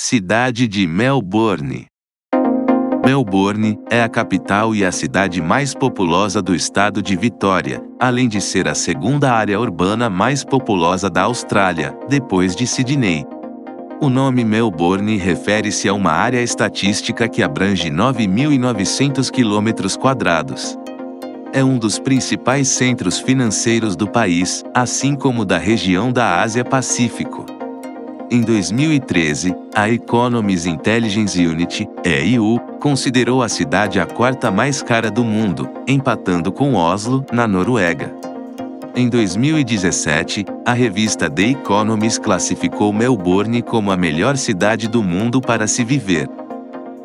Cidade de Melbourne. Melbourne é a capital e a cidade mais populosa do estado de Vitória, além de ser a segunda área urbana mais populosa da Austrália, depois de Sydney. O nome Melbourne refere-se a uma área estatística que abrange 9.900 km². É um dos principais centros financeiros do país, assim como da região da Ásia-Pacífico. Em 2013, a Economist Intelligence Unit, EIU, considerou a cidade a quarta mais cara do mundo, empatando com Oslo, na Noruega. Em 2017, a revista The Economist classificou Melbourne como a melhor cidade do mundo para se viver.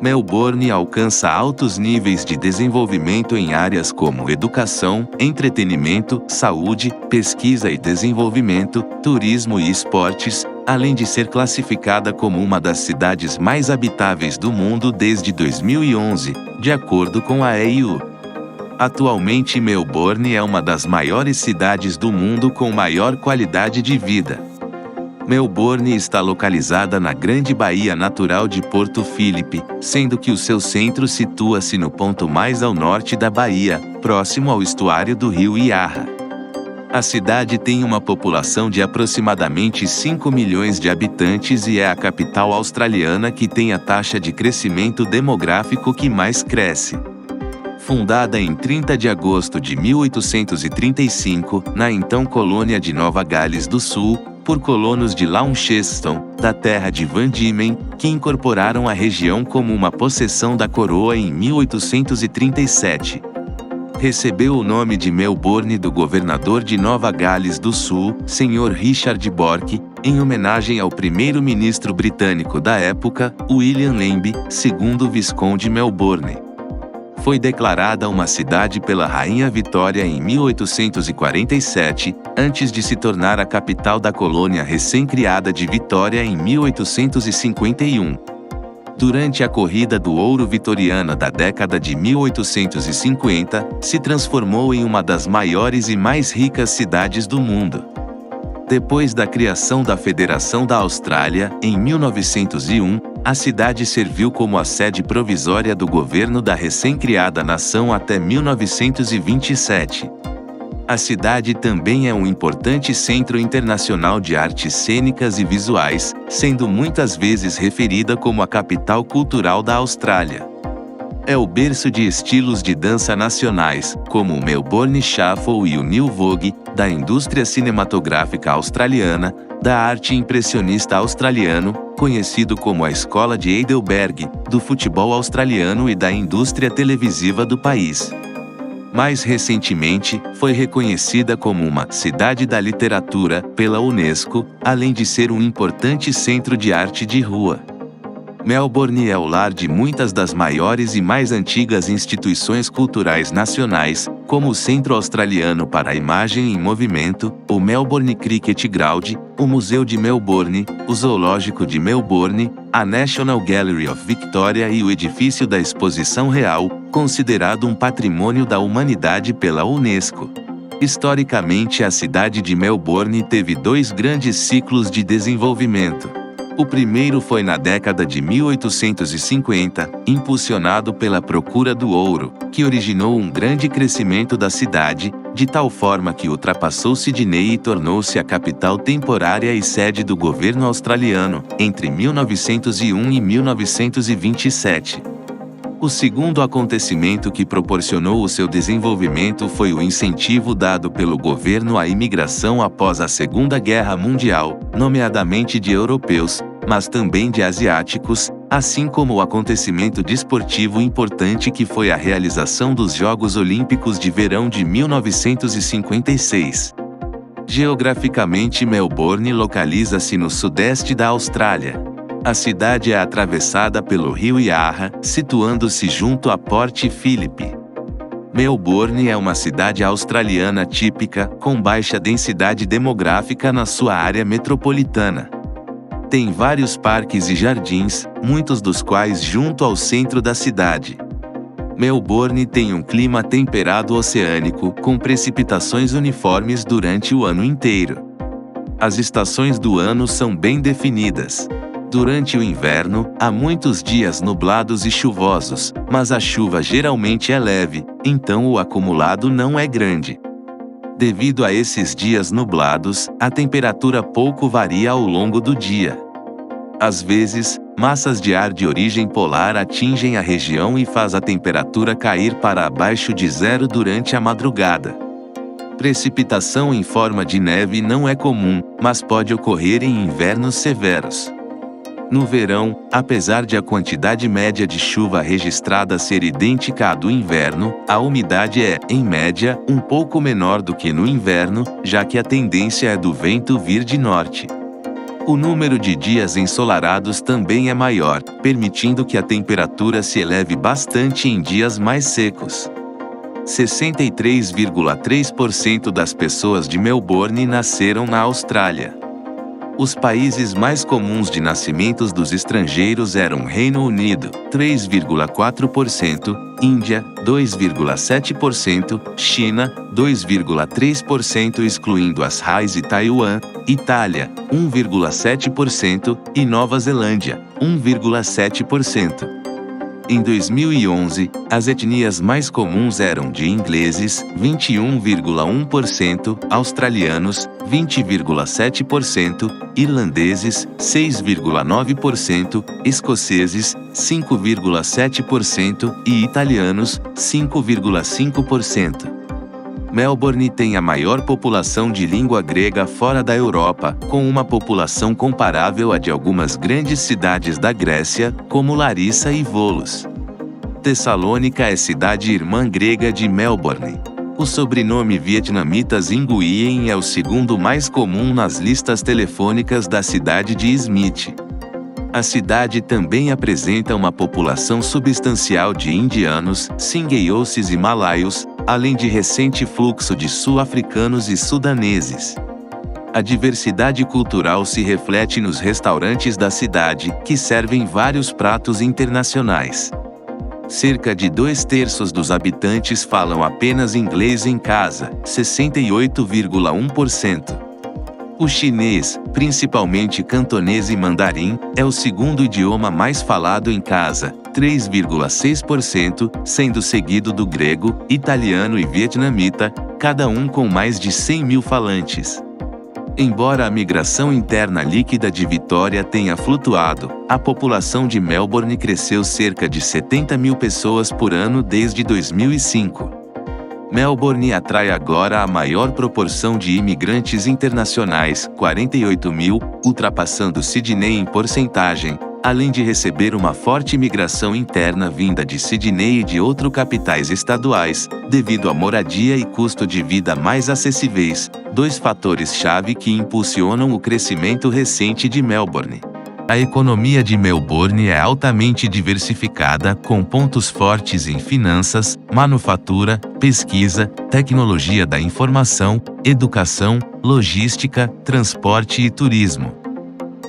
Melbourne alcança altos níveis de desenvolvimento em áreas como educação, entretenimento, saúde, pesquisa e desenvolvimento, turismo e esportes, além de ser classificada como uma das cidades mais habitáveis do mundo desde 2011, de acordo com a EIU. Atualmente, Melbourne é uma das maiores cidades do mundo com maior qualidade de vida. Melbourne está localizada na Grande Baía Natural de Porto Phillip, sendo que o seu centro situa-se no ponto mais ao norte da baía, próximo ao estuário do rio Yarra. A cidade tem uma população de aproximadamente 5 milhões de habitantes e é a capital australiana que tem a taxa de crescimento demográfico que mais cresce. Fundada em 30 de agosto de 1835, na então colônia de Nova Gales do Sul, por colonos de Launceston, da terra de Van Diemen, que incorporaram a região como uma possessão da coroa em 1837. Recebeu o nome de Melbourne do governador de Nova Gales do Sul, Sr. Richard Bourke, em homenagem ao primeiro-ministro britânico da época, William Lambie, segundo Visconde Melbourne. Foi declarada uma cidade pela Rainha Vitória em 1847, antes de se tornar a capital da colônia recém-criada de Vitória em 1851. Durante a Corrida do Ouro Vitoriana da década de 1850, se transformou em uma das maiores e mais ricas cidades do mundo. Depois da criação da Federação da Austrália, em 1901, a cidade serviu como a sede provisória do governo da recém-criada nação até 1927. A cidade também é um importante centro internacional de artes cênicas e visuais, sendo muitas vezes referida como a capital cultural da Austrália. É o berço de estilos de dança nacionais, como o Melbourne Shuffle e o New Vogue, da indústria cinematográfica australiana, da arte impressionista australiano, conhecido como a Escola de Heidelberg, do futebol australiano e da indústria televisiva do país. Mais recentemente, foi reconhecida como uma cidade da literatura pela Unesco, além de ser um importante centro de arte de rua. Melbourne é o lar de muitas das maiores e mais antigas instituições culturais nacionais, como o Centro Australiano para a Imagem em Movimento, o Melbourne Cricket Ground, o Museu de Melbourne, o Zoológico de Melbourne, a National Gallery of Victoria e o edifício da Exposição Real, considerado um patrimônio da humanidade pela Unesco. Historicamente, a cidade de Melbourne teve dois grandes ciclos de desenvolvimento. O primeiro foi na década de 1850, impulsionado pela procura do ouro, que originou um grande crescimento da cidade, de tal forma que ultrapassou Sydney e tornou-se a capital temporária e sede do governo australiano, entre 1901 e 1927. O segundo acontecimento que proporcionou o seu desenvolvimento foi o incentivo dado pelo governo à imigração após a Segunda Guerra Mundial, nomeadamente de europeus, mas também de asiáticos, assim como o acontecimento desportivo importante que foi a realização dos Jogos Olímpicos de Verão de 1956. Geograficamente, Melbourne localiza-se no sudeste da Austrália. A cidade é atravessada pelo rio Yarra, situando-se junto a Port Phillip. Melbourne é uma cidade australiana típica, com baixa densidade demográfica na sua área metropolitana. Tem vários parques e jardins, muitos dos quais junto ao centro da cidade. Melbourne tem um clima temperado oceânico, com precipitações uniformes durante o ano inteiro. As estações do ano são bem definidas. Durante o inverno, há muitos dias nublados e chuvosos, mas a chuva geralmente é leve, então o acumulado não é grande. Devido a esses dias nublados, a temperatura pouco varia ao longo do dia. Às vezes, massas de ar de origem polar atingem a região e faz a temperatura cair para abaixo de zero durante a madrugada. Precipitação em forma de neve não é comum, mas pode ocorrer em invernos severos. No verão, apesar de a quantidade média de chuva registrada ser idêntica à do inverno, a umidade é, em média, um pouco menor do que no inverno, já que a tendência é do vento vir de norte. O número de dias ensolarados também é maior, permitindo que a temperatura se eleve bastante em dias mais secos. 63,3% das pessoas de Melbourne nasceram na Austrália. Os países mais comuns de nascimentos dos estrangeiros eram Reino Unido, 3,4%, Índia, 2,7%, China, 2,3% excluindo as RAIs e Taiwan, Itália, 1,7% e Nova Zelândia, 1,7%. Em 2011, as etnias mais comuns eram de ingleses, 21,1%, australianos, 20,7%, irlandeses, 6,9%, escoceses, 5,7% e italianos, 5,5%. Melbourne tem a maior população de língua grega fora da Europa, com uma população comparável à de algumas grandes cidades da Grécia, como Larissa e Volos. Tessalônica é cidade irmã grega de Melbourne. O sobrenome vietnamita Nguyen é o segundo mais comum nas listas telefônicas da cidade de Smith. A cidade também apresenta uma população substancial de indianos, singheoses e malaios, além de recente fluxo de sul-africanos e sudaneses. A diversidade cultural se reflete nos restaurantes da cidade, que servem vários pratos internacionais. Cerca de 2/3 dos habitantes falam apenas inglês em casa, 68,1%. O chinês, principalmente cantonês e mandarim, é o segundo idioma mais falado em casa, 3,6%, sendo seguido do grego, italiano e vietnamita, cada um com mais de 100 mil falantes. Embora a migração interna líquida de Vitória tenha flutuado, a população de Melbourne cresceu cerca de 70 mil pessoas por ano desde 2005. Melbourne atrai agora a maior proporção de imigrantes internacionais, 48 mil, ultrapassando Sydney em porcentagem, além de receber uma forte migração interna vinda de Sydney e de outras capitais estaduais, devido à moradia e custo de vida mais acessíveis, dois fatores-chave que impulsionam o crescimento recente de Melbourne. A economia de Melbourne é altamente diversificada, com pontos fortes em finanças, manufatura, pesquisa, tecnologia da informação, educação, logística, transporte e turismo.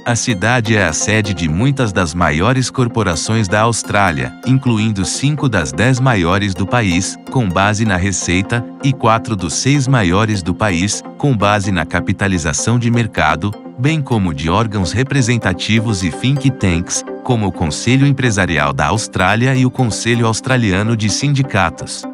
A cidade é a sede de muitas das maiores corporações da Austrália, incluindo 5 das 10 maiores do país, com base na receita, e 4 dos 6 maiores do país, com base na capitalização de mercado, bem como de órgãos representativos e think tanks, como o Conselho Empresarial da Austrália e o Conselho Australiano de Sindicatos.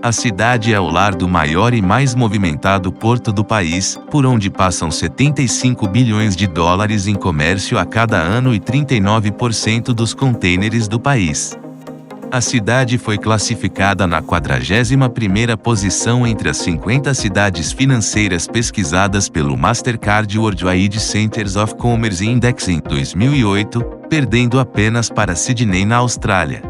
A cidade é o lar do maior e mais movimentado porto do país, por onde passam 75 bilhões de dólares em comércio a cada ano e 39% dos contêineres do país. A cidade foi classificada na 41ª posição entre as 50 cidades financeiras pesquisadas pelo Mastercard Worldwide Centers of Commerce Index em 2008, perdendo apenas para Sydney na Austrália.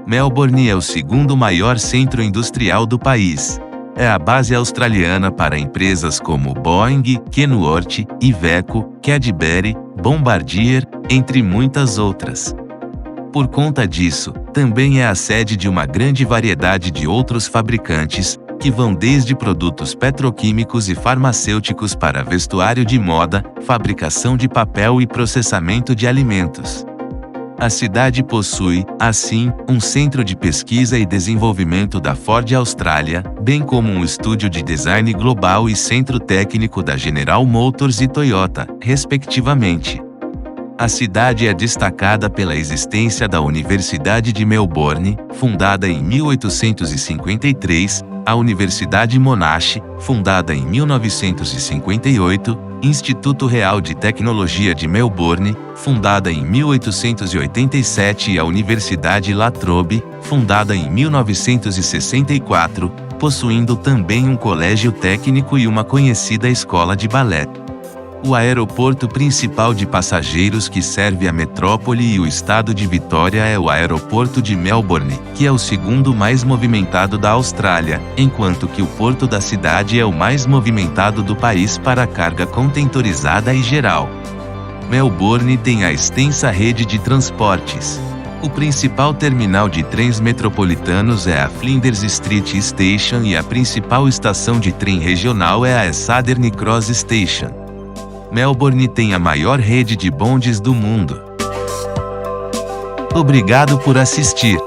Melbourne é o segundo maior centro industrial do país. É a base australiana para empresas como Boeing, Kenworth, Iveco, Cadbury, Bombardier, entre muitas outras. Por conta disso, também é a sede de uma grande variedade de outros fabricantes, que vão desde produtos petroquímicos e farmacêuticos para vestuário de moda, fabricação de papel e processamento de alimentos. A cidade possui, assim, um centro de pesquisa e desenvolvimento da Ford Austrália, bem como um estúdio de design global e centro técnico da General Motors e Toyota, respectivamente. A cidade é destacada pela existência da Universidade de Melbourne, fundada em 1853, a Universidade Monash, fundada em 1958, Instituto Real de Tecnologia de Melbourne, fundada em 1887 e a Universidade La Trobe, fundada em 1964, possuindo também um colégio técnico e uma conhecida escola de balé. O aeroporto principal de passageiros que serve a metrópole e o estado de Vitória é o aeroporto de Melbourne, que é o segundo mais movimentado da Austrália, enquanto que o porto da cidade é o mais movimentado do país para carga contentorizada e geral. Melbourne tem a extensa rede de transportes. O principal terminal de trens metropolitanos é a Flinders Street Station e a principal estação de trem regional é a Southern Cross Station. Melbourne tem a maior rede de bondes do mundo. Obrigado por assistir.